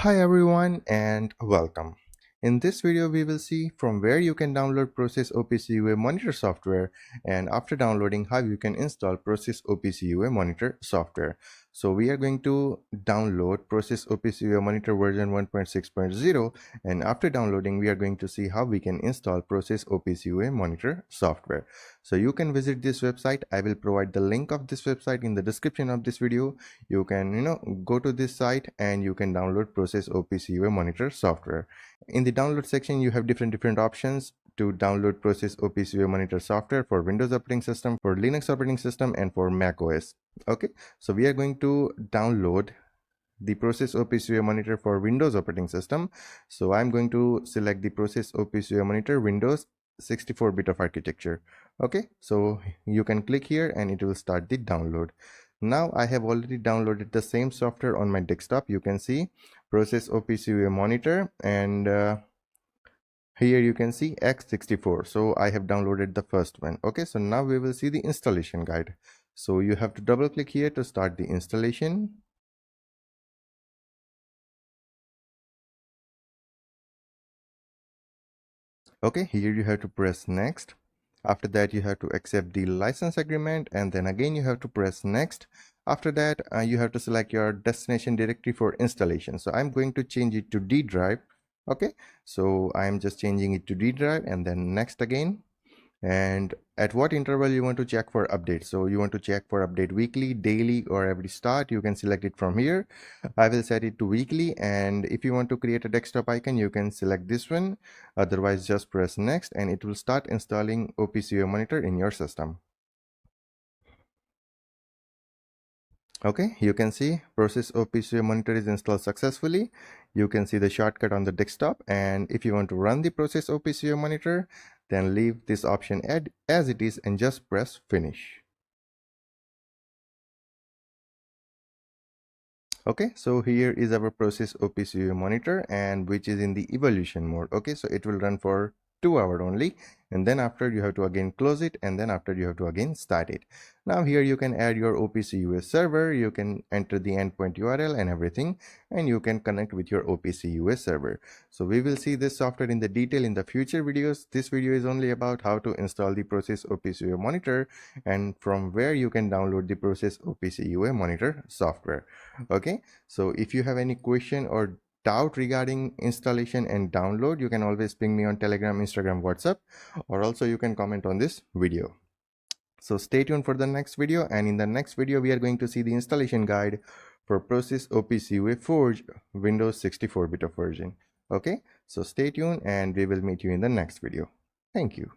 Hi everyone and welcome. In this video we will see from where you can download Process OPC UA Monitor software, and after downloading how you can install Process OPC UA Monitor software. So we are going to download Process OPC UA Monitor version 1.6.0, and after downloading we are going to see how we can install Process OPC UA Monitor software. So you can visit this website. I will provide the link of this website in the description of this video. You can go to this site and you can download Process OPC UA Monitor software. In the download section you have different options to download Process OPC UA Monitor software for Windows operating system, for Linux operating system, and for Mac OS. Okay, so we are going to download the Process OPC UA Monitor for Windows operating system. So I'm going to select the Process OPC UA Monitor Windows 64-bit of architecture. Okay, so you can click here and it will start the download. Now I have already downloaded the same software on my desktop. You can see Process OPC UA Monitor, and here you can see x64. So I have downloaded the first one. Okay, so now we will see the installation guide. So you have to double click here to start the installation. Okay, here you have to press next. After that you have to accept the license agreement, and then again you have to press next. After that you have to select your destination directory for installation. So I'm going to change it to D drive. Okay, so I'm just changing it to D drive, and then next again. And at what interval you want to check for updates. So you want to check for update weekly, daily, or every start. You can select it from here. I will set it to weekly, and if you want to create a desktop icon you can select this one. Otherwise just press next and it will start installing OPC UA Monitor in your system. Okay, you can see Process OPC UA Monitor is installed successfully. You can see the shortcut on the desktop, and if you want to run the Process OPC UA Monitor, then leave this option as it is and just press finish. Okay, so here is our Process OPC UA Monitor, and which is in the evolution mode. Okay, so it will run for 2 hours only, and then after you have to again close it, and then after you have to again start it. Now here you can add your OPC UA server. You can enter the endpoint URL and everything, and you can connect with your OPC UA server. So we will see this software in the detail in the future videos. This video is only about how to install the Process OPC UA Monitor and from where you can download the Process OPC UA Monitor software. Okay, so if you have any question or doubt regarding installation and download, you can always ping me on Telegram, Instagram, WhatsApp, or also you can comment on this video. So stay tuned for the next video, and in the next video we are going to see the installation guide for Process OPC UA Forge Windows 64-bit of version. Okay, so stay tuned and we will meet you in the next video. Thank you.